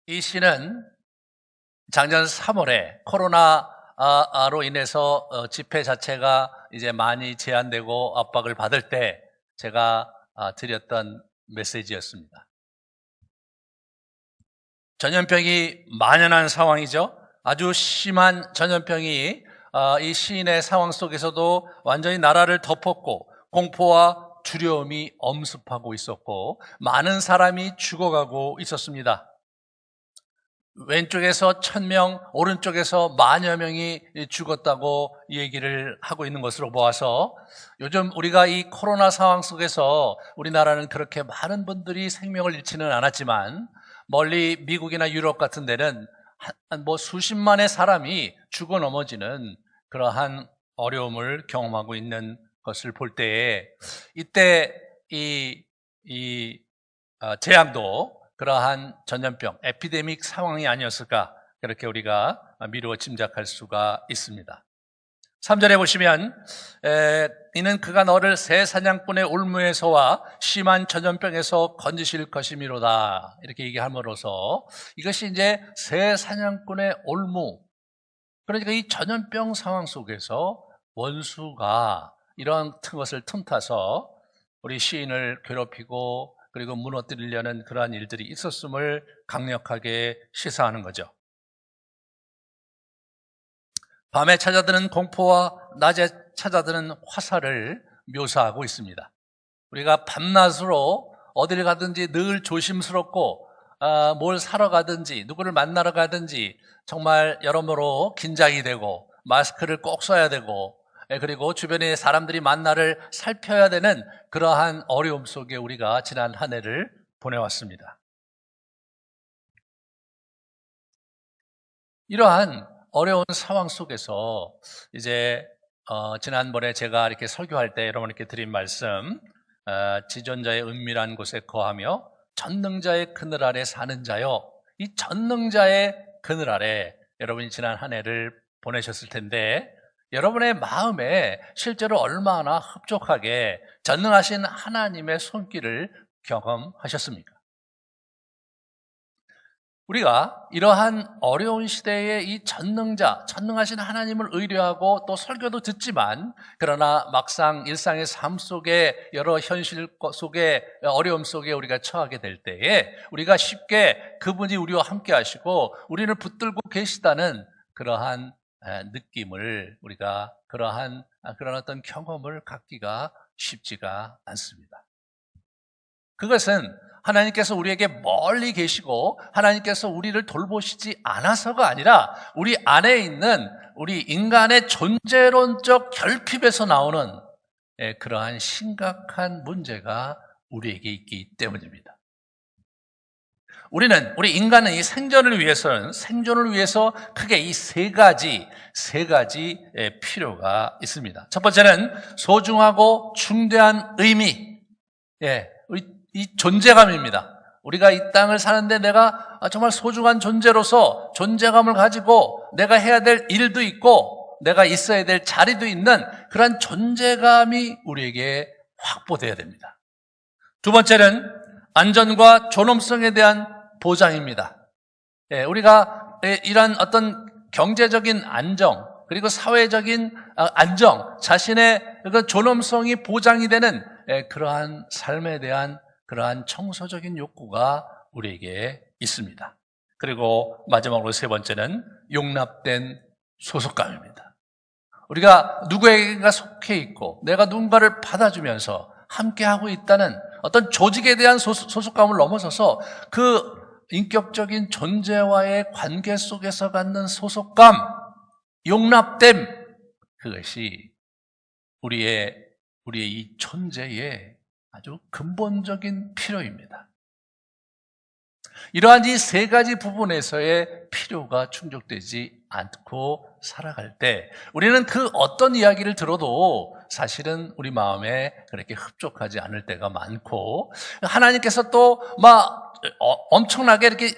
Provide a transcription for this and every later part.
이 시는 작년 3월에 코로나로 인해서 집회 자체가 이제 많이 제한되고 압박을 받을 때 제가 드렸던 메시지였습니다. 전염병이 만연한 상황이죠. 아주 심한 전염병이 이 시인의 상황 속에서도 완전히 나라를 덮었고 공포와 두려움이 엄습하고 있었고 많은 사람이 죽어가고 있었습니다. 왼쪽에서 1000명, 오른쪽에서 만여 명이 죽었다고 얘기를 하고 있는 것으로 보아서 요즘 우리가 이 코로나 상황 속에서 우리나라는 그렇게 많은 분들이 생명을 잃지는 않았지만 멀리 미국이나 유럽 같은 데는 수십만의 사람이 죽어 넘어지는 그러한 어려움을 경험하고 있는 것을 볼 때에 이때 이 재앙도 그러한 전염병, 에피데믹 상황이 아니었을까 그렇게 우리가 미루어 짐작할 수가 있습니다. 3절에 보시면 이는 그가 너를 새 사냥꾼의 올무에서와 심한 전염병에서 건지실 것이미로다 이렇게 얘기함으로써 이것이 이제 새 사냥꾼의 올무, 그러니까 이 전염병 상황 속에서 원수가 이런 것을 틈타서 우리 시인을 괴롭히고 그리고 무너뜨리려는 그러한 일들이 있었음을 강력하게 시사하는 거죠. 밤에 찾아드는 공포와 낮에 찾아드는 화살을 묘사하고 있습니다. 우리가 밤낮으로 어디를 가든지 늘 조심스럽고 뭘 사러 가든지 누구를 만나러 가든지 정말 여러모로 긴장이 되고 마스크를 꼭 써야 되고 그리고 주변에 사람들이 만나를 살펴야 되는 그러한 어려움 속에 우리가 지난 한 해를 보내왔습니다. 이러한 어려운 상황 속에서 이제 지난번에 제가 이렇게 설교할 때 여러분께 드린 말씀, 지존자의 은밀한 곳에 거하며 전능자의 그늘 아래 사는 자요. 이 전능자의 그늘 아래 여러분이 지난 한 해를 보내셨을 텐데 여러분의 마음에 실제로 얼마나 흡족하게 전능하신 하나님의 손길을 경험하셨습니까? 우리가 이러한 어려운 시대에 이 전능하신 하나님을 의뢰하고 또 설교도 듣지만 그러나 막상 일상의 삶 속에 여러 현실 속에 어려움 속에 우리가 처하게 될 때에 우리가 쉽게 그분이 우리와 함께 하시고 우리를 붙들고 계시다는 그러한 느낌을 우리가 그런 어떤 경험을 갖기가 쉽지가 않습니다. 그것은 하나님께서 우리에게 멀리 계시고 하나님께서 우리를 돌보시지 않아서가 아니라 우리 안에 있는 우리 인간의 존재론적 결핍에서 나오는 그러한 심각한 문제가 우리에게 있기 때문입니다. 우리 인간은 이 생존을 위해서 크게 이 세 가지 필요가 있습니다. 첫 번째는 소중하고 중대한 의미, 이 존재감입니다. 우리가 이 땅을 사는데 내가 정말 소중한 존재로서 존재감을 가지고 내가 해야 될 일도 있고 내가 있어야 될 자리도 있는 그런 존재감이 우리에게 확보돼야 됩니다. 두 번째는 안전과 존엄성에 대한 보장입니다. 우리가 이런 어떤 경제적인 안정 그리고 사회적인 안정, 자신의 그 존엄성이 보장이 되는 그러한 삶에 대한 그러한 청소적인 욕구가 우리에게 있습니다. 그리고 마지막으로 세 번째는 용납된 소속감입니다. 우리가 누구에게가 속해 있고 내가 누군가를 받아주면서 함께하고 있다는 어떤 조직에 대한 소속감을 넘어서서 그 인격적인 존재와의 관계 속에서 갖는 소속감, 용납됨, 그것이 우리의 이 존재의 아주 근본적인 필요입니다. 이러한 이 세 가지 부분에서의 필요가 충족되지 않고 살아갈 때 우리는 그 어떤 이야기를 들어도 사실은 우리 마음에 그렇게 흡족하지 않을 때가 많고 하나님께서 또 엄청나게 이렇게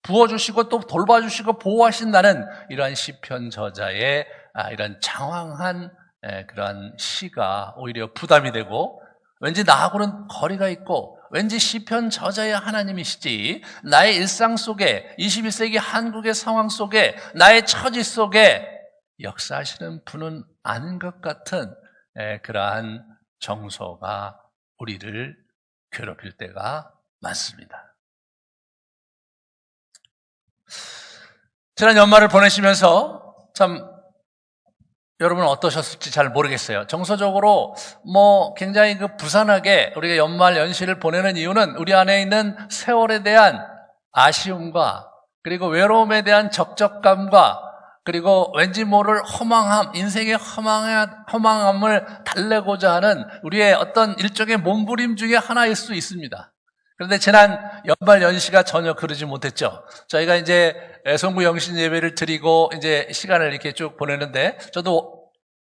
부어주시고 또 돌봐주시고 보호하신다는 이러한 시편 저자의 이런 장황한 그러한 시가 오히려 부담이 되고 왠지 나하고는 거리가 있고 왠지 시편 저자의 하나님이시지 나의 일상 속에 21세기 한국의 상황 속에 나의 처지 속에 역사하시는 분은 아닌 것 같은 그러한 정서가 우리를 괴롭힐 때가 많습니다. 지난 연말을 보내시면서 참 여러분 어떠셨을지 잘 모르겠어요. 정서적으로 굉장히 부산하게 우리가 연말 연시를 보내는 이유는 우리 안에 있는 세월에 대한 아쉬움과 그리고 외로움에 대한 적적감과 그리고 왠지 모를 허망함, 인생의 허망함을 달래고자 하는 우리의 어떤 일종의 몸부림 중에 하나일 수 있습니다. 그런데 지난 연말 연시가 전혀 그러지 못했죠. 저희가 이제 송구 영신 예배를 드리고 이제 시간을 이렇게 쭉 보내는데 저도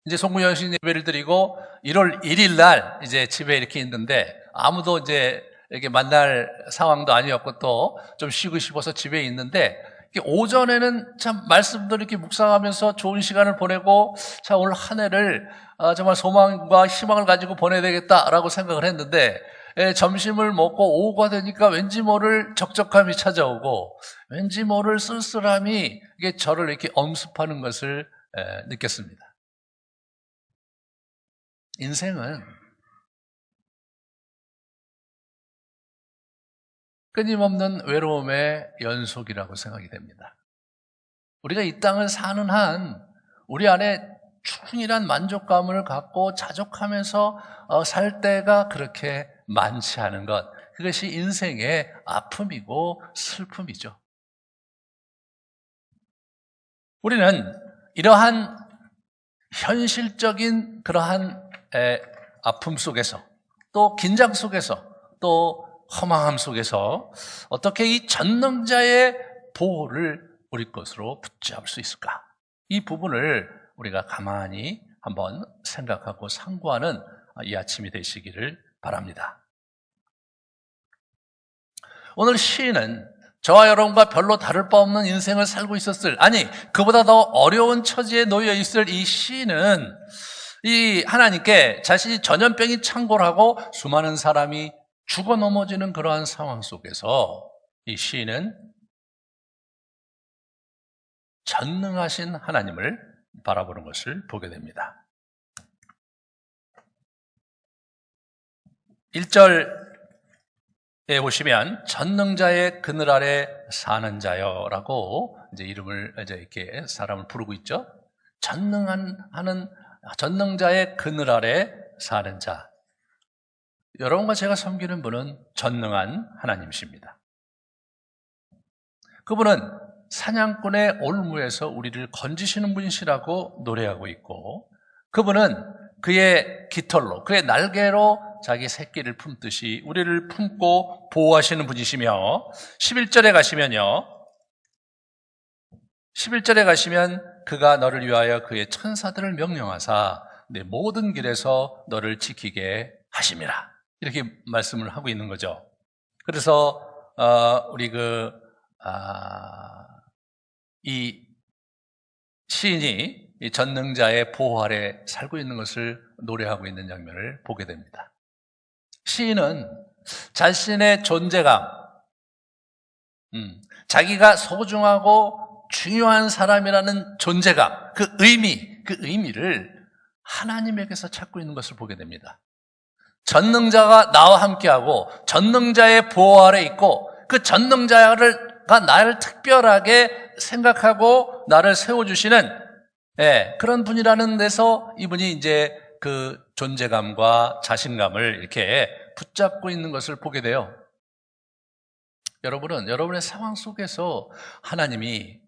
이제 송구 영신 예배를 드리고 1월 1일 날 이제 집에 이렇게 있는데 아무도 이제 이렇게 만날 상황도 아니었고 또 좀 쉬고 싶어서 집에 있는데 오전에는 참 말씀도 이렇게 묵상하면서 좋은 시간을 보내고 자 올 한 해를 정말 소망과 희망을 가지고 보내야 되겠다라고 생각을 했는데 점심을 먹고 오후가 되니까 왠지 모를 적적함이 찾아오고 왠지 모를 쓸쓸함이 이게 저를 이렇게 엄습하는 것을 느꼈습니다. 인생은 끊임없는 외로움의 연속이라고 생각이 됩니다. 우리가 이 땅을 사는 한 우리 안에 충분한 만족감을 갖고 자족하면서 살 때가 그렇게 많지 않은 것, 그것이 인생의 아픔이고 슬픔이죠. 우리는 이러한 현실적인 그러한 아픔 속에서 또 긴장 속에서 또 허망함 속에서 어떻게 이 전능자의 보호를 우리 것으로 붙잡을 수 있을까? 이 부분을 우리가 가만히 한번 생각하고 상고하는 이 아침이 되시기를 바랍니다. 오늘 시인은 저와 여러분과 별로 다를 바 없는 인생을 살고 있었을, 아니 그보다 더 어려운 처지에 놓여 있을 이 시인은 이 하나님께 자신이 전염병이 창궐하고 수많은 사람이 죽어 넘어지는 그러한 상황 속에서 이 시인은 전능하신 하나님을 바라보는 것을 보게 됩니다. 1절에 보시면 전능자의 그늘 아래 사는 자여라고 이제 이름을 이제 이렇게 사람을 부르고 있죠. 전능자의 그늘 아래 사는 자. 여러분과 제가 섬기는 분은 전능한 하나님이십니다. 그분은 사냥꾼의 올무에서 우리를 건지시는 분이시라고 노래하고 있고, 그분은 그의 깃털로, 그의 날개로 자기 새끼를 품듯이 우리를 품고 보호하시는 분이시며, 11절에 가시면 그가 너를 위하여 그의 천사들을 명령하사 내 모든 길에서 너를 지키게 하심이라, 이렇게 말씀을 하고 있는 거죠. 그래서 우리 이 시인이 이 전능자의 보호 아래 살고 있는 것을 노래하고 있는 장면을 보게 됩니다. 시인은 자신의 존재감, 자기가 소중하고 중요한 사람이라는 존재감, 그 의미를 하나님에게서 찾고 있는 것을 보게 됩니다. 전능자가 나와 함께하고 전능자의 보호 아래 있고 그 전능자가 나를 특별하게 생각하고 나를 세워주시는 그런 분이라는 데서 이분이 이제 그 존재감과 자신감을 이렇게 붙잡고 있는 것을 보게 돼요. 여러분은 여러분의 상황 속에서 하나님이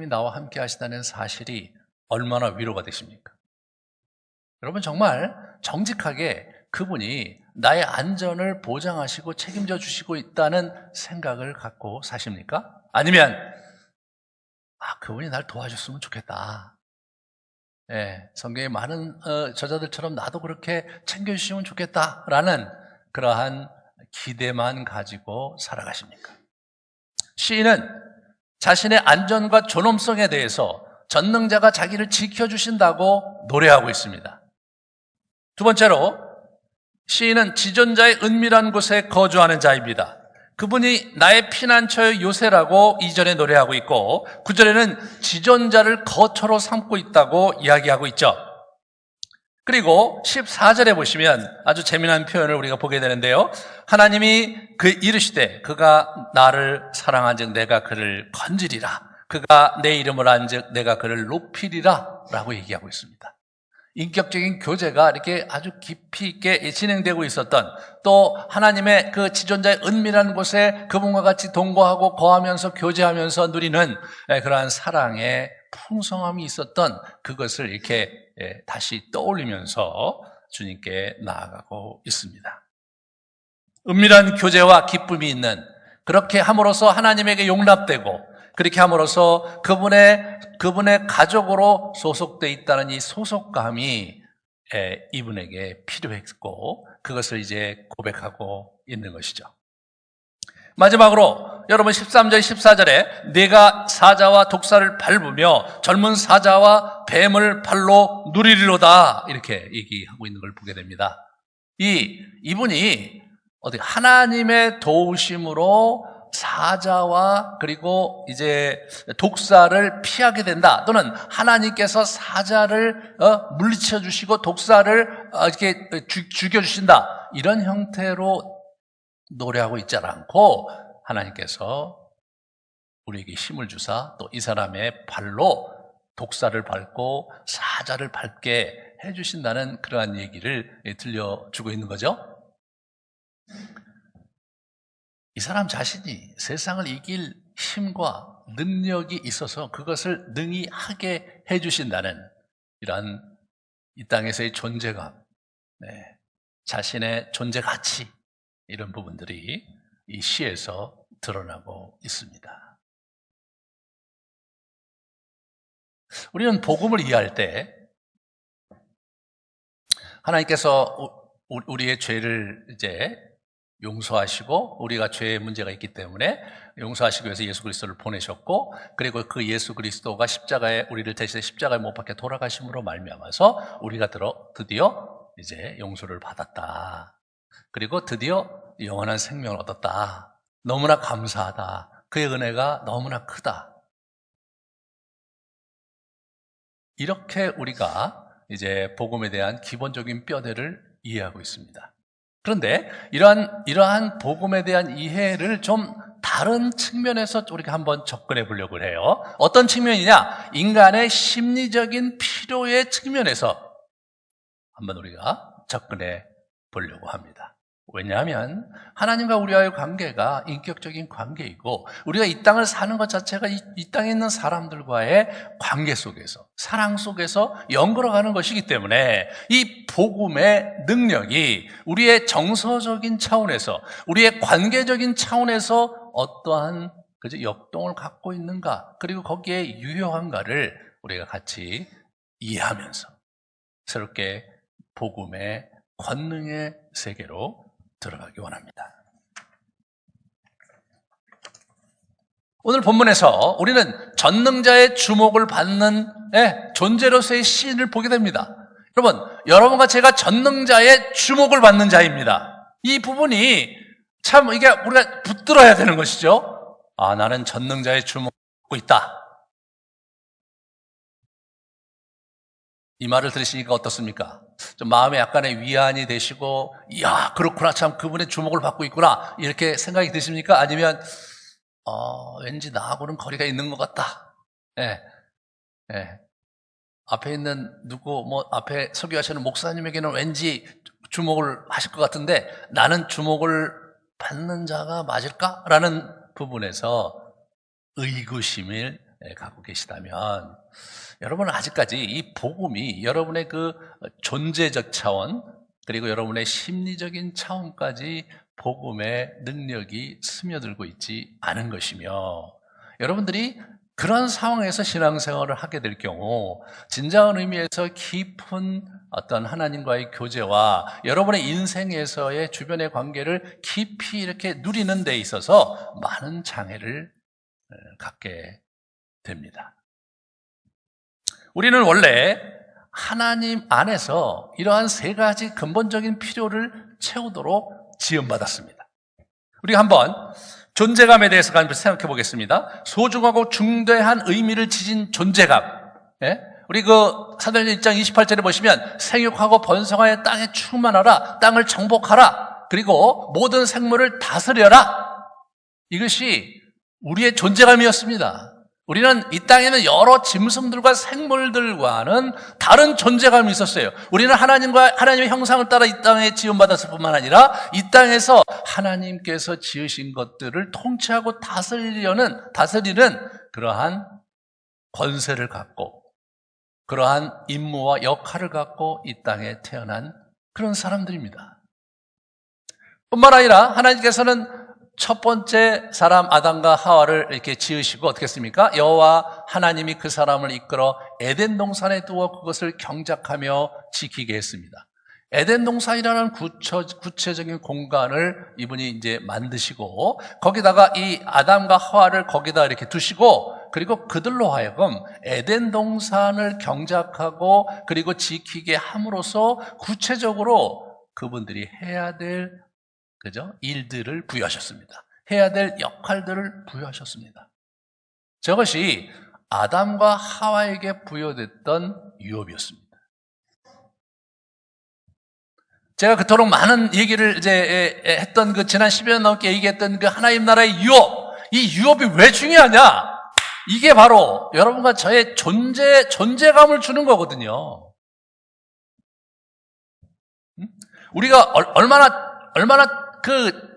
나와 함께 하시다는 사실이 얼마나 위로가 되십니까? 여러분 정말 정직하게 그분이 나의 안전을 보장하시고 책임져 주시고 있다는 생각을 갖고 사십니까? 아니면 그분이 날 도와줬으면 좋겠다. 성경에 많은 저자들처럼 나도 그렇게 챙겨주시면 좋겠다라는 그러한 기대만 가지고 살아가십니까? 시인은 자신의 안전과 존엄성에 대해서 전능자가 자기를 지켜주신다고 노래하고 있습니다. 두 번째로 시인은 지존자의 은밀한 곳에 거주하는 자입니다. 그분이 나의 피난처의 요새라고 이전에 노래하고 있고 9절에는 지존자를 거처로 삼고 있다고 이야기하고 있죠. 그리고 14절에 보시면 아주 재미난 표현을 우리가 보게 되는데요. 하나님이 이르시되 그가 나를 사랑한즉 내가 그를 건지리라. 그가 내 이름을 안즉 내가 그를 높이리라 라고 얘기하고 있습니다. 인격적인 교제가 이렇게 아주 깊이 있게 진행되고 있었던, 또 하나님의 그 지존자의 은밀한 곳에 그분과 같이 동거하고 거하면서 교제하면서 누리는 그러한 사랑의 풍성함이 있었던 그것을 이렇게 다시 떠올리면서 주님께 나아가고 있습니다. 은밀한 교제와 기쁨이 있는, 그렇게 함으로써 하나님에게 용납되고 그렇게 함으로써 그분의 가족으로 소속되어 있다는 이 소속감이 이분에게 필요했고 그것을 이제 고백하고 있는 것이죠. 마지막으로 여러분 13절 14절에 내가 사자와 독사를 밟으며 젊은 사자와 뱀을 발로 누리리로다 이렇게 얘기하고 있는 걸 보게 됩니다. 이분이 하나님의 도우심으로 사자와 그리고 이제 독사를 피하게 된다, 또는 하나님께서 사자를 물리쳐 주시고 독사를 이렇게 죽여 주신다, 이런 형태로 노래하고 있지 않고 하나님께서 우리에게 힘을 주사 또 이 사람의 발로 독사를 밟고 사자를 밟게 해주신다는 그러한 얘기를 들려주고 있는 거죠. 이 사람 자신이 세상을 이길 힘과 능력이 있어서 그것을 능히 하게 해주신다는 이러한 이 땅에서의 존재감, 자신의 존재 가치, 이런 부분들이 이 시에서 드러나고 있습니다. 우리는 복음을 이해할 때 하나님께서 우리의 죄를 이제 용서하시고, 우리가 죄의 문제가 있기 때문에 용서하시기 위해서 예수 그리스도를 보내셨고, 그리고 그 예수 그리스도가 우리를 대신해 십자가에 못 박혀 돌아가심으로 말미암아서 우리가 드디어 이제 용서를 받았다. 그리고 드디어 영원한 생명을 얻었다. 너무나 감사하다. 그의 은혜가 너무나 크다. 이렇게 우리가 이제 복음에 대한 기본적인 뼈대를 이해하고 있습니다. 그런데 이러한 복음에 대한 이해를 좀 다른 측면에서 우리가 한번 접근해 보려고 해요. 어떤 측면이냐? 인간의 심리적인 필요의 측면에서 한번 우리가 접근해 보려고 합니다. 왜냐하면 하나님과 우리와의 관계가 인격적인 관계이고, 우리가 이 땅을 사는 것 자체가 이 땅에 있는 사람들과의 관계 속에서, 사랑 속에서 연결어가는 것이기 때문에 이 복음의 능력이 우리의 정서적인 차원에서, 우리의 관계적인 차원에서 어떠한 역동을 갖고 있는가, 그리고 거기에 유효한가를 우리가 같이 이해하면서 새롭게 복음의 권능의 세계로 들어가기 원합니다. 오늘 본문에서 우리는 전능자의 주목을 받는 존재로서의 시인을 보게 됩니다. 여러분과 제가 전능자의 주목을 받는 자입니다. 이 부분이 참 이게 우리가 붙들어야 되는 것이죠. 나는 전능자의 주목을 받고 있다. 이 말을 들으시니까 어떻습니까? 좀 마음에 약간의 위안이 되시고, 이야, 그렇구나, 참 그분의 주목을 받고 있구나, 이렇게 생각이 드십니까? 아니면 왠지 나하고는 거리가 있는 것 같다. 앞에 있는 앞에 설교하시는 목사님에게는 왠지 주목을 하실 것 같은데 나는 주목을 받는 자가 맞을까? 라는 부분에서 의구심을 갖고 계시다면, 여러분은 아직까지 이 복음이 여러분의 그 존재적 차원, 그리고 여러분의 심리적인 차원까지 복음의 능력이 스며들고 있지 않은 것이며, 여러분들이 그런 상황에서 신앙생활을 하게 될 경우 진정한 의미에서 깊은 어떤 하나님과의 교제와 여러분의 인생에서의 주변의 관계를 깊이 이렇게 누리는 데 있어서 많은 장애를 갖게 됩니다. 우리는 원래 하나님 안에서 이러한 세 가지 근본적인 필요를 채우도록 지음받았습니다. 우리가 한번 존재감에 대해서 한번 생각해 보겠습니다. 소중하고 중대한 의미를 지닌 존재감. 예? 우리 사도행전 1장 28절에 보시면 생육하고 번성하여 땅에 충만하라, 땅을 정복하라, 그리고 모든 생물을 다스려라. 이것이 우리의 존재감이었습니다. 우리는 이 땅에는 여러 짐승들과 생물들과는 다른 존재감이 있었어요. 우리는 하나님의 형상을 따라 이 땅에 지음받았을 뿐만 아니라 이 땅에서 하나님께서 지으신 것들을 통치하고 다스리는 그러한 권세를 갖고 그러한 임무와 역할을 갖고 이 땅에 태어난 그런 사람들입니다. 뿐만 아니라 하나님께서는 첫 번째 사람 아담과 하와를 이렇게 지으시고 어떻게 했습니까? 여호와 하나님이 그 사람을 이끌어 에덴 동산에 두어 그것을 경작하며 지키게 했습니다. 에덴 동산이라는 구체적인 공간을 이분이 이제 만드시고 거기다가 이 아담과 하와를 거기다 이렇게 두시고 그리고 그들로 하여금 에덴 동산을 경작하고 그리고 지키게 함으로써 구체적으로 그분들이 해야 될 일들을 부여하셨습니다. 해야 될 역할들을 부여하셨습니다. 저것이 아담과 하와에게 부여됐던 유업이었습니다. 제가 그토록 많은 얘기를 이제 했던 지난 10여 년 넘게 얘기했던 하나님 나라의 유업, 이 유업이 왜 중요하냐? 이게 바로 여러분과 저의 존재감을 주는 거거든요. 우리가 얼마나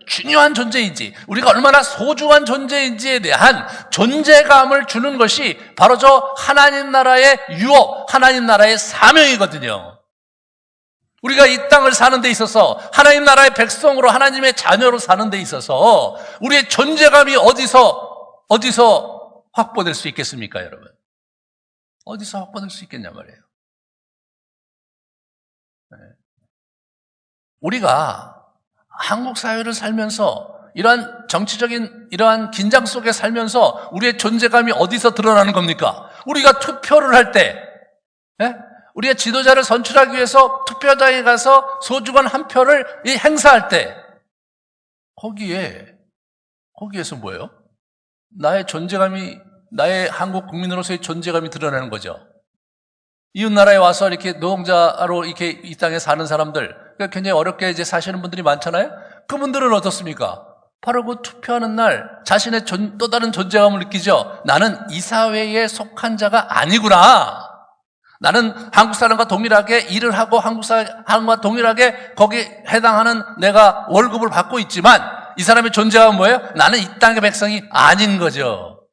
중요한 존재인지, 우리가 얼마나 소중한 존재인지에 대한 존재감을 주는 것이 바로 저 하나님 나라의 유업, 하나님 나라의 사명이거든요. 우리가 이 땅을 사는 데 있어서 하나님 나라의 백성으로 하나님의 자녀로 사는 데 있어서 우리의 존재감이 어디서 확보될 수 있겠습니까, 여러분? 어디서 확보될 수 있겠냐 말이에요. 네. 우리가 한국 사회를 살면서 이러한 정치적인 이러한 긴장 속에 살면서 우리의 존재감이 어디서 드러나는 겁니까? 우리가 투표를 할 때, 우리가 지도자를 선출하기 위해서 투표장에 가서 소중한 한 표를 행사할 때, 거기에서 뭐예요? 나의 존재감이, 나의 한국 국민으로서의 존재감이 드러나는 거죠. 이웃나라에 와서 이렇게 노동자로 이렇게 이 땅에 사는 사람들, 굉장히 어렵게 이제 사시는 분들이 많잖아요? 그분들은 어떻습니까? 바로 그 투표하는 날 자신의 또 다른 존재감을 느끼죠. 나는 이 사회에 속한 자가 아니구나. 나는 한국 사람과 동일하게 일을 하고 한국 사람과 동일하게 거기에 해당하는 내가 월급을 받고 있지만 이 사람의 존재감은 뭐예요? 나는 이 땅의 백성이 아닌 거죠.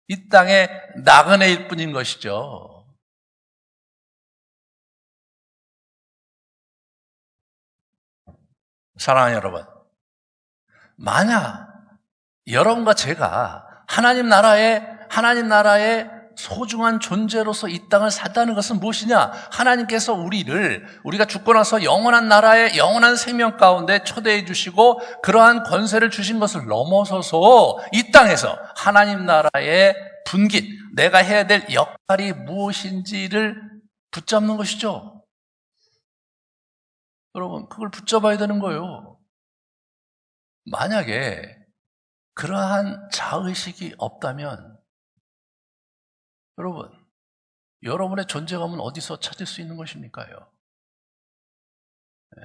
이 땅의 나그네일 뿐인 것이죠. 사랑하는 여러분, 만약 여러분과 제가 하나님 나라의 소중한 존재로서 이 땅을 산다는 것은 무엇이냐? 하나님께서 우리가 죽고 나서 영원한 나라의 영원한 생명 가운데 초대해 주시고 그러한 권세를 주신 것을 넘어서서 이 땅에서 하나님 나라의 분깃, 내가 해야 될 역할이 무엇인지를 붙잡는 것이죠. 여러분, 그걸 붙잡아야 되는 거예요. 만약에 그러한 자의식이 없다면 여러분의 존재감은 어디서 찾을 수 있는 것입니까요? 네.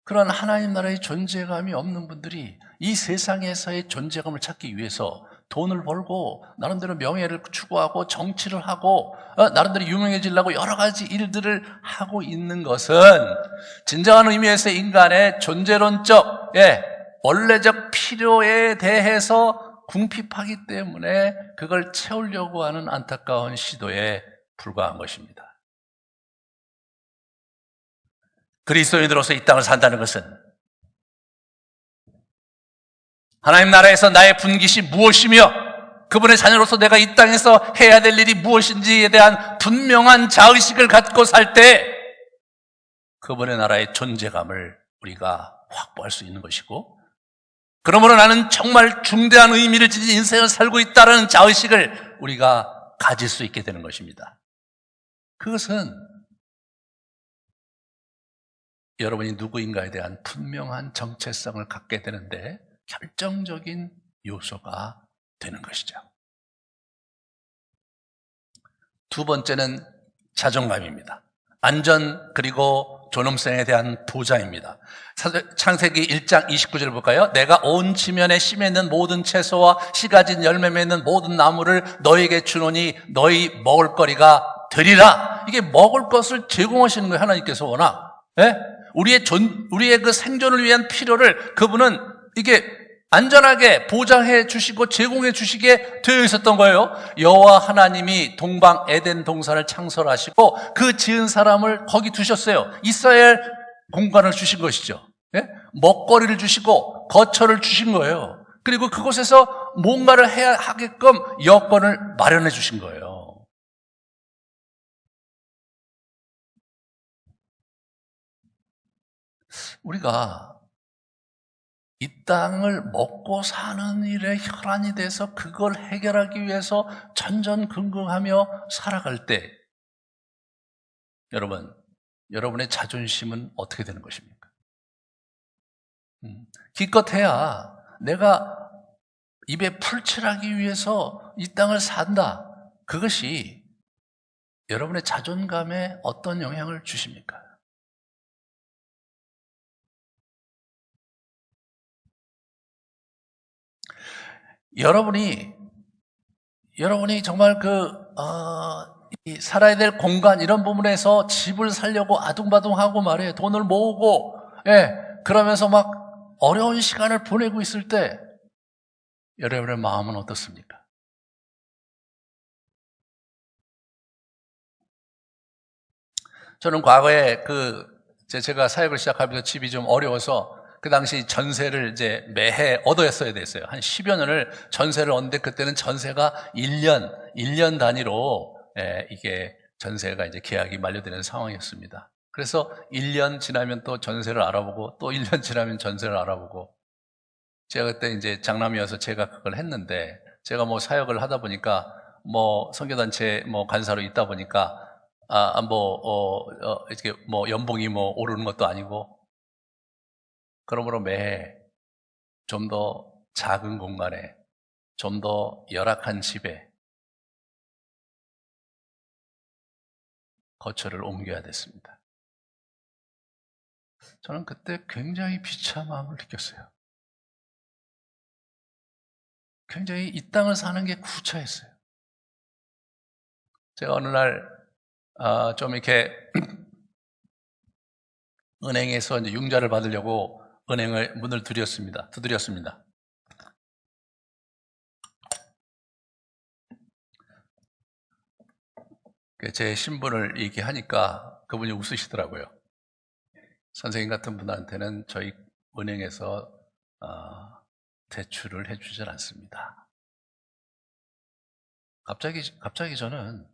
그런 하나님 나라의 존재감이 없는 분들이 이 세상에서의 존재감을 찾기 위해서 돈을 벌고 나름대로 명예를 추구하고 정치를 하고 나름대로 유명해지려고 여러 가지 일들을 하고 있는 것은 진정한 의미에서 인간의 존재론적, 원래적 필요에 대해서 궁핍하기 때문에 그걸 채우려고 하는 안타까운 시도에 불과한 것입니다. 그리스도인으로서 이 땅을 산다는 것은 하나님 나라에서 나의 분깃이 무엇이며 그분의 자녀로서 내가 이 땅에서 해야 될 일이 무엇인지에 대한 분명한 자의식을 갖고 살 때 그분의 나라의 존재감을 우리가 확보할 수 있는 것이고, 그러므로 나는 정말 중대한 의미를 지닌 인생을 살고 있다는 자의식을 우리가 가질 수 있게 되는 것입니다. 그것은 여러분이 누구인가에 대한 분명한 정체성을 갖게 되는데 결정적인 요소가 되는 것이죠. 두 번째는 자존감입니다. 안전 그리고 존엄성에 대한 보장입니다. 창세기 1장 29절 볼까요? 내가 온 지면에 심에 있는 모든 채소와 씨 가진 열매 맺는 모든 나무를 너에게 주노니 너희 먹을 거리가 되리라. 이게 먹을 것을 제공하시는 거예요. 하나님께서 워낙. 예? 우리의 그 생존을 위한 필요를 그분은 이게 안전하게 보장해 주시고 제공해 주시게 되어 있었던 거예요. 여호와 하나님이 동방 에덴 동산을 창설하시고 그 지은 사람을 거기 두셨어요. 이스라엘 공간을 주신 것이죠. 예? 먹거리를 주시고 거처를 주신 거예요. 그리고 그곳에서 뭔가를 해야 하게끔 여건을 마련해 주신 거예요. 우리가 이 땅을 먹고 사는 일에 혈안이 돼서 그걸 해결하기 위해서 전전긍긍하며 살아갈 때 여러분의 자존심은 어떻게 되는 것입니까? 기껏해야 내가 입에 풀칠하기 위해서 이 땅을 산다. 그것이 여러분의 자존감에 어떤 영향을 주십니까? 여러분이 정말 이 살아야 될 공간 이런 부분에서 집을 살려고 아둥바둥하고 말이에요. 돈을 모으고, 예, 그러면서 막 어려운 시간을 보내고 있을 때 여러분의 마음은 어떻습니까? 저는 과거에 제가 사역을 시작하면서 집이 좀 어려워서 그 당시 전세를 이제 매해 얻어야 됐어요. 한 10여 년을 전세를 얻는데 그때는 전세가 1년 단위로 이게 전세가 이제 계약이 만료되는 상황이었습니다. 그래서 1년 지나면 또 전세를 알아보고 또 1년 지나면 전세를 알아보고 제가 그때 이제 장남이어서 제가 그걸 했는데 제가 뭐 사역을 하다 보니까 뭐 선교단체 뭐 간사로 있다 보니까 이렇게 뭐 연봉이 뭐 오르는 것도 아니고 그러므로 매해 좀 더 작은 공간에 좀 더 열악한 집에 거처를 옮겨야 됐습니다. 저는 그때 굉장히 비참함을 느꼈어요. 굉장히 이 땅을 사는 게 구차했어요. 제가 어느 날 좀 이렇게 은행에서 이제 융자를 받으려고 은행을 문을 두드렸습니다. 제 신분을 얘기하니까 그분이 웃으시더라고요. 선생님 같은 분한테는 저희 은행에서 대출을 해주질 않습니다. 갑자기 저는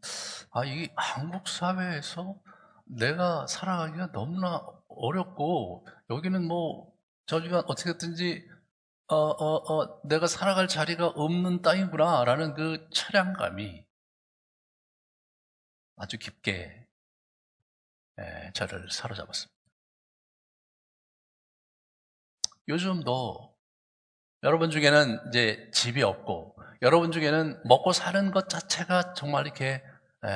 이 한국 사회에서 내가 살아가기가 너무나 어렵고 여기는 뭐 저기가 어떻게든지 내가 살아갈 자리가 없는 땅이구나라는 그 차량감이 아주 깊게 저를 사로잡았습니다. 요즘도 여러분 중에는 이제 집이 없고 여러분 중에는 먹고 사는 것 자체가 정말 이렇게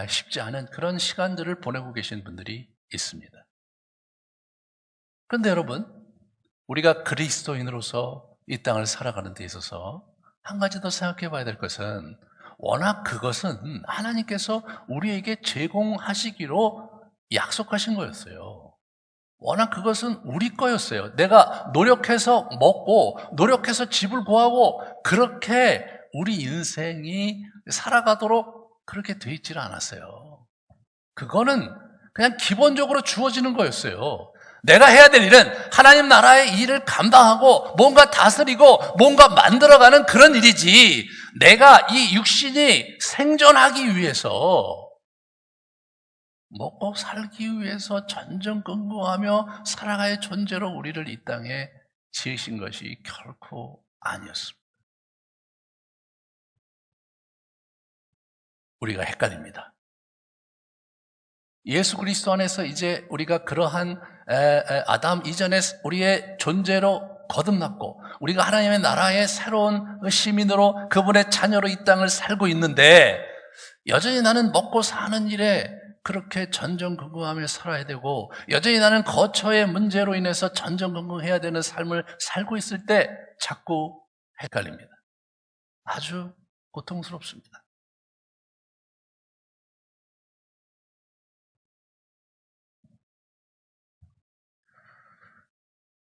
쉽지 않은 그런 시간들을 보내고 계신 분들이 있습니다. 그런데 여러분, 우리가 그리스도인으로서 이 땅을 살아가는 데 있어서 한 가지 더 생각해 봐야 될 것은 워낙 그것은 하나님께서 우리에게 제공하시기로 약속하신 거였어요. 워낙 그것은 우리 거였어요. 내가 노력해서 먹고 노력해서 집을 구하고 그렇게 우리 인생이 살아가도록 그렇게 돼 있지는 않았어요. 그거는 그냥 기본적으로 주어지는 거였어요. 내가 해야 될 일은 하나님 나라의 일을 감당하고 뭔가 다스리고 뭔가 만들어가는 그런 일이지 내가 이 육신이 생존하기 위해서 먹고 살기 위해서 전전긍긍하며 살아가야 존재로 우리를 이 땅에 지으신 것이 결코 아니었습니다. 우리가 헷갈립니다. 예수 그리스도 안에서 이제 우리가 그러한 아담 이전의 우리의 존재로 거듭났고 우리가 하나님의 나라의 새로운 시민으로 그분의 자녀로 이 땅을 살고 있는데 여전히 나는 먹고 사는 일에 그렇게 전전긍긍하며 살아야 되고 여전히 나는 거처의 문제로 인해서 전전긍긍해야 되는 삶을 살고 있을 때 자꾸 헷갈립니다. 아주 고통스럽습니다.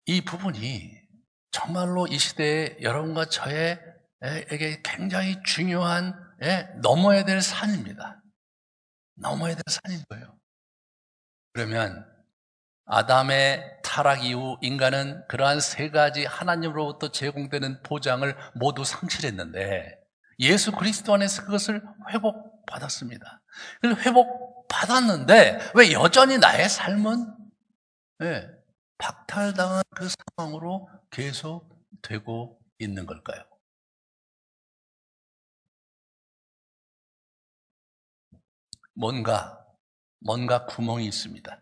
이 부분이 정말로 이 시대에 여러분과 저에게 굉장히 중요한 넘어야 될 산입니다. 넘어야 될 산인 거예요. 그러면 아담의 타락 이후 인간은 그러한 세 가지 하나님으로부터 제공되는 보장을 모두 상실했는데 예수 그리스도 안에서 그것을 회복받았습니다. 그래서 회복받았는데 왜 여전히 나의 삶은 박탈당한 그 상황으로 계속 되고 있는 걸까요? 뭔가 구멍이 있습니다.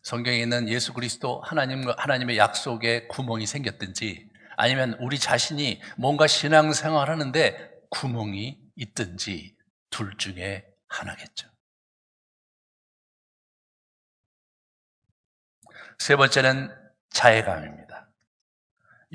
성경에 있는 예수 그리스도 하나님의 약속에 구멍이 생겼든지 아니면 우리 자신이 뭔가 신앙생활 하는데 구멍이 있든지 둘 중에 하나겠죠. 세 번째는 자애감입니다.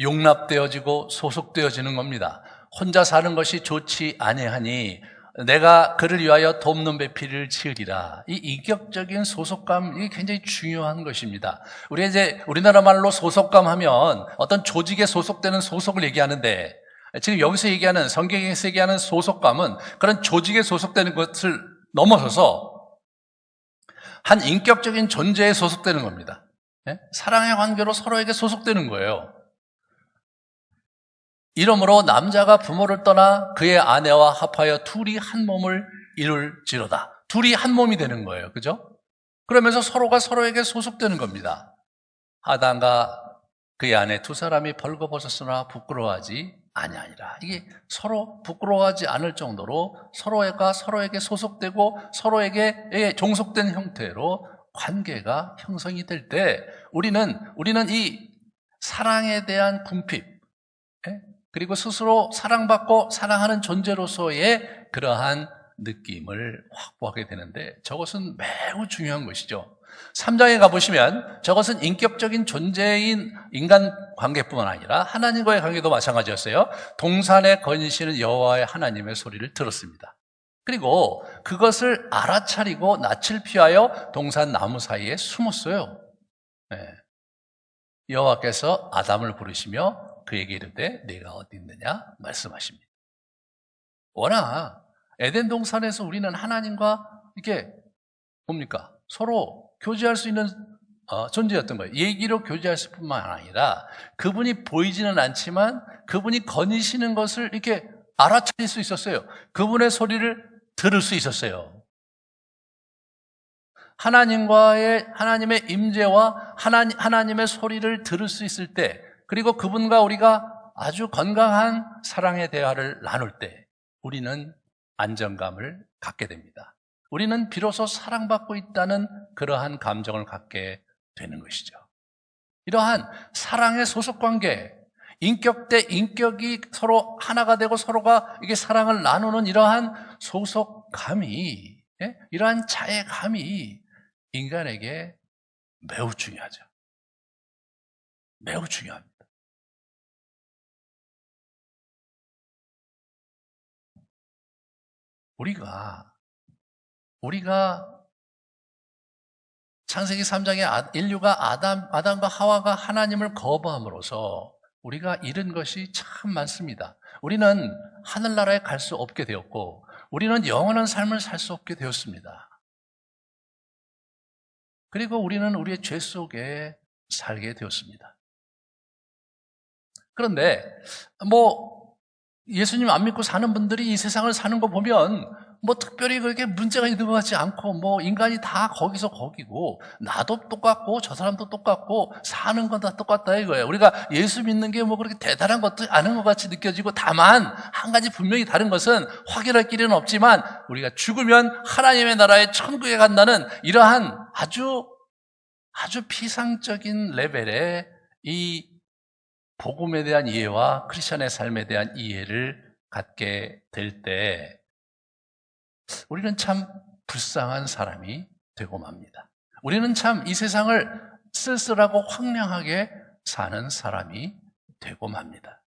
용납되어지고 소속되어지는 겁니다. 혼자 사는 것이 좋지 아니하니 내가 그를 위하여 돕는 배필을 지으리라. 이 인격적인 소속감, 이게 굉장히 중요한 것입니다. 우리나라 말로 소속감 하면 어떤 조직에 소속되는 소속을 얘기하는데 지금 여기서 얘기하는, 성경에서 얘기하는 소속감은 그런 조직에 소속되는 것을 넘어서서 한 인격적인 존재에 소속되는 겁니다. 사랑의 관계로 서로에게 소속되는 거예요. 이러므로 남자가 부모를 떠나 그의 아내와 합하여 둘이 한 몸을 이룰지로다. 둘이 한 몸이 되는 거예요. 그죠? 그러면서 서로가 서로에게 소속되는 겁니다. 아담과 그의 아내 두 사람이 벌거벗었으나 부끄러워하지 아니하니라. 이게 서로 부끄러워하지 않을 정도로 서로가 서로에게 소속되고 서로에게 종속된 형태로 관계가 형성이 될 때 우리는 이 사랑에 대한 궁핍, 그리고 스스로 사랑받고 사랑하는 존재로서의 그러한 느낌을 확보하게 되는데 저것은 매우 중요한 것이죠. 3장에 가보시면 저것은 인격적인 존재인 인간 관계뿐만 아니라 하나님과의 관계도 마찬가지였어요. 동산에 거니시는 여호와의 하나님의 소리를 들었습니다. 그리고 그것을 알아차리고 낯을 피하여 동산 나무 사이에 숨었어요. 여호와께서 아담을 부르시며 그에게 이르되 네가 어디 있느냐 말씀하십니다. 워낙 에덴 동산에서 우리는 하나님과 이렇게 뭡니까? 서로 교제할 수 있는 존재였던 거예요. 얘기로 교제할 뿐만 아니라 그분이 보이지는 않지만 그분이 거니시는 것을 이렇게 알아차릴 수 있었어요. 그분의 소리를 들을 수 있었어요. 하나님의 임재와 하나님의 소리를 들을 수 있을 때, 그리고 그분과 우리가 아주 건강한 사랑의 대화를 나눌 때 우리는 안정감을 갖게 됩니다. 우리는 비로소 사랑받고 있다는 그러한 감정을 갖게 되는 것이죠. 이러한 사랑의 소속관계, 인격 대 인격이 서로 하나가 되고 서로가 이게 사랑을 나누는 이러한 소속감이, 이러한 자애감이 인간에게 매우 중요하죠. 매우 중요합니다. 우리가 창세기 3장에 인류가 아담과 하와가 하나님을 거부함으로써 우리가 잃은 것이 참 많습니다. 우리는 하늘나라에 갈 수 없게 되었고 우리는 영원한 삶을 살 수 없게 되었습니다. 그리고 우리는 우리의 죄 속에 살게 되었습니다. 그런데 예수님 안 믿고 사는 분들이 이 세상을 사는 거 보면 뭐 특별히 그렇게 문제가 있는 것 같지 않고 뭐 인간이 다 거기서 거기고 나도 똑같고 저 사람도 똑같고 사는 건 다 똑같다 이거예요. 우리가 예수 믿는 게 뭐 그렇게 대단한 것도 아닌 것 같이 느껴지고 다만 한 가지 분명히 다른 것은 확인할 길은 없지만 우리가 죽으면 하나님의 나라의 천국에 간다는 이러한 아주 피상적인 레벨의 이 복음에 대한 이해와 크리스천의 삶에 대한 이해를 갖게 될 때 우리는 참 불쌍한 사람이 되고 맙니다. 우리는 참 이 세상을 쓸쓸하고 황량하게 사는 사람이 되고 맙니다.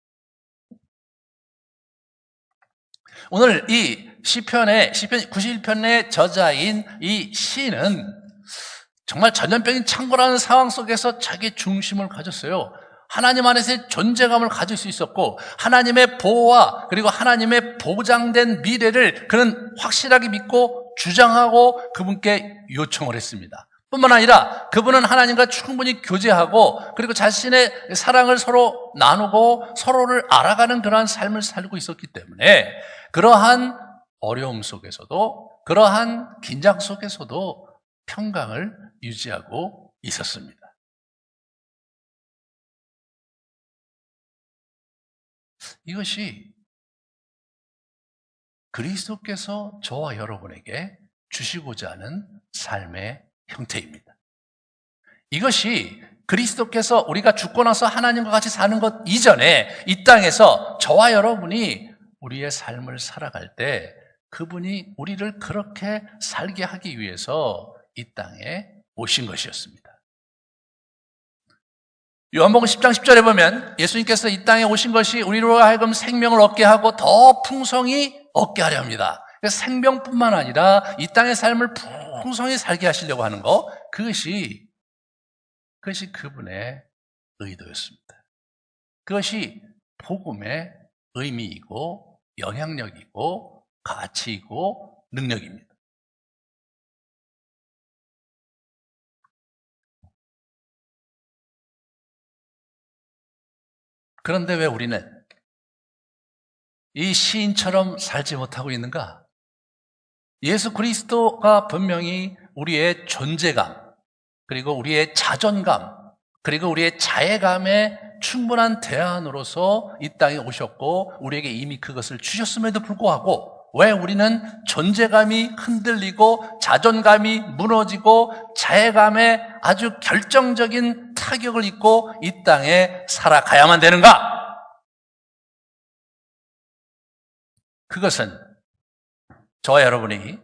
오늘 이 시편 91편의 저자인 이 시인은 정말 전염병인 창궐하는 상황 속에서 자기 중심을 가졌어요. 하나님 안에서의 존재감을 가질 수 있었고 하나님의 보호와 그리고 하나님의 보장된 미래를 그는 확실하게 믿고 주장하고 그분께 요청을 했습니다. 뿐만 아니라 그분은 하나님과 충분히 교제하고 그리고 자신의 사랑을 서로 나누고 서로를 알아가는 그러한 삶을 살고 있었기 때문에 그러한 어려움 속에서도 그러한 긴장 속에서도 평강을 유지하고 있었습니다. 이것이 그리스도께서 저와 여러분에게 주시고자 하는 삶의 형태입니다. 이것이 그리스도께서 우리가 죽고 나서 하나님과 같이 사는 것 이전에 이 땅에서 저와 여러분이 우리의 삶을 살아갈 때 그분이 우리를 그렇게 살게 하기 위해서 이 땅에 오신 것이었습니다. 요한복음 10장 10절에 보면 예수님께서 이 땅에 오신 것이 우리로 하여금 생명을 얻게 하고 더 풍성히 얻게 하려 합니다. 생명뿐만 아니라 이 땅의 삶을 풍성히 살게 하시려고 하는 것, 그것이 그분의 의도였습니다. 그것이 복음의 의미이고 영향력이고 가치이고 능력입니다. 그런데 왜 우리는 이 시인처럼 살지 못하고 있는가? 예수 그리스도가 분명히 우리의 존재감, 그리고 우리의 자존감, 그리고 우리의 자애감에 충분한 대안으로서 이 땅에 오셨고 우리에게 이미 그것을 주셨음에도 불구하고 왜 우리는 존재감이 흔들리고 자존감이 무너지고 자애감에 아주 결정적인 타격을 입고 이 땅에 살아가야만 되는가? 그것은 저와 여러분이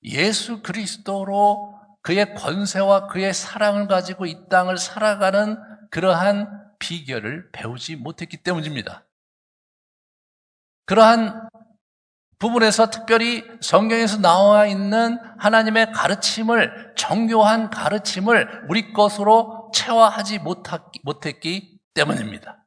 예수 그리스도로 그의 권세와 그의 사랑을 가지고 이 땅을 살아가는 그러한 비결을 배우지 못했기 때문입니다. 그러한 부분에서 특별히 성경에서 나와 있는 하나님의 가르침을, 정교한 가르침을 우리 것으로 체화하지 못했기 때문입니다.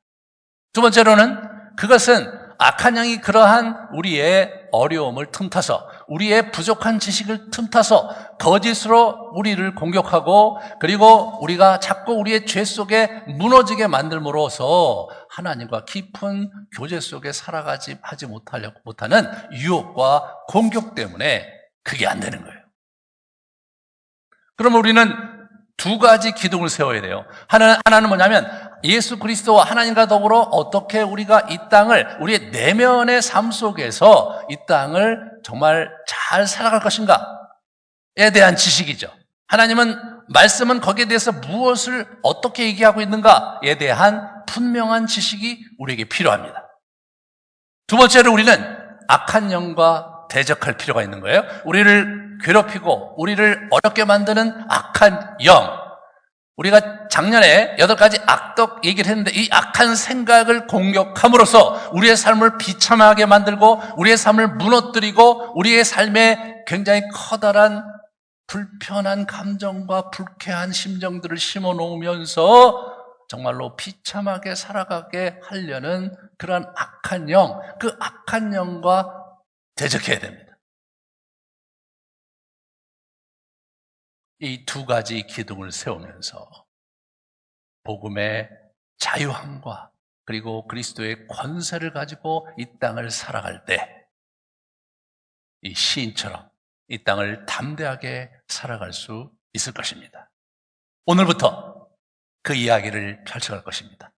두 번째로는 그것은 악한 영이 그러한 우리의 어려움을 틈타서 우리의 부족한 지식을 틈타서 거짓으로 우리를 공격하고 그리고 우리가 자꾸 우리의 죄 속에 무너지게 만들므로써 하나님과 깊은 교제 속에 살아가지 하지 못하는 유혹과 공격 때문에 그게 안 되는 거예요. 그럼 우리는 두 가지 기둥을 세워야 돼요. 하나는 뭐냐면 예수 그리스도와 하나님과 더불어 어떻게 우리가 이 땅을 우리의 내면의 삶 속에서 이 땅을 정말 잘 살아갈 것인가에 대한 지식이죠. 말씀은 거기에 대해서 무엇을 어떻게 얘기하고 있는가에 대한 분명한 지식이 우리에게 필요합니다. 두 번째로 우리는 악한 영과 대적할 필요가 있는 거예요. 우리를 괴롭히고 우리를 어렵게 만드는 악한 영. 우리가 작년에 8가지 악덕 얘기를 했는데 이 악한 생각을 공격함으로써 우리의 삶을 비참하게 만들고 우리의 삶을 무너뜨리고 우리의 삶에 굉장히 커다란 불편한 감정과 불쾌한 심정들을 심어 놓으면서 정말로 비참하게 살아가게 하려는 그런 악한 영, 그 악한 영과 대적해야 됩니다. 이 두 가지 기둥을 세우면서 복음의 자유함과 그리고 그리스도의 권세를 가지고 이 땅을 살아갈 때 이 시인처럼 이 땅을 담대하게 살아갈 수 있을 것입니다. 오늘부터 그 이야기를 펼쳐갈 것입니다.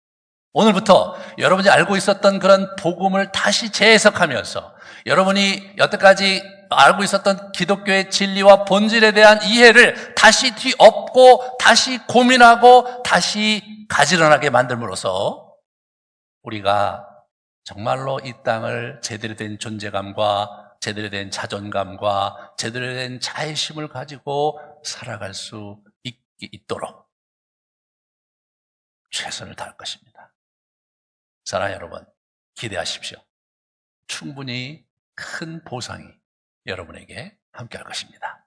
오늘부터 여러분이 알고 있었던 그런 복음을 다시 재해석하면서 여러분이 여태까지 알고 있었던 기독교의 진리와 본질에 대한 이해를 다시 뒤엎고 다시 고민하고 다시 가지런하게 만들므로써 우리가 정말로 이 땅을 제대로 된 존재감과 제대로 된 자존감과 제대로 된 자애심을 가지고 살아갈 수 있도록 최선을 다할 것입니다. 사랑하는 여러분, 기대하십시오. 충분히 큰 보상이 여러분에게 함께할 것입니다.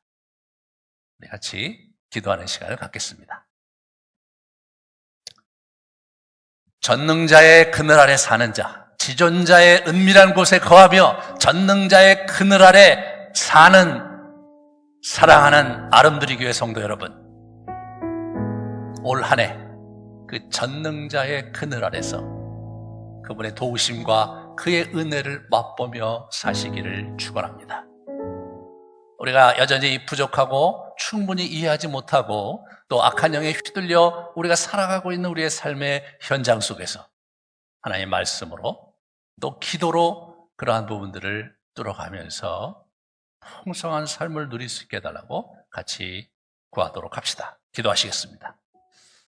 우리 같이 기도하는 시간을 갖겠습니다. 전능자의 그늘 아래 사는 자, 지존자의 은밀한 곳에 거하며 전능자의 그늘 아래 사는 사랑하는 아름드리 교회 성도 여러분, 올 한 해 그 전능자의 그늘 아래서 그분의 도우심과 그의 은혜를 맛보며 사시기를 축원합니다. 우리가 여전히 부족하고 충분히 이해하지 못하고 또 악한 영에 휘둘려 우리가 살아가고 있는 우리의 삶의 현장 속에서 하나님의 말씀으로 또 기도로 그러한 부분들을 뚫어가면서 풍성한 삶을 누릴 수 있게 해달라고 같이 구하도록 합시다. 기도하시겠습니다.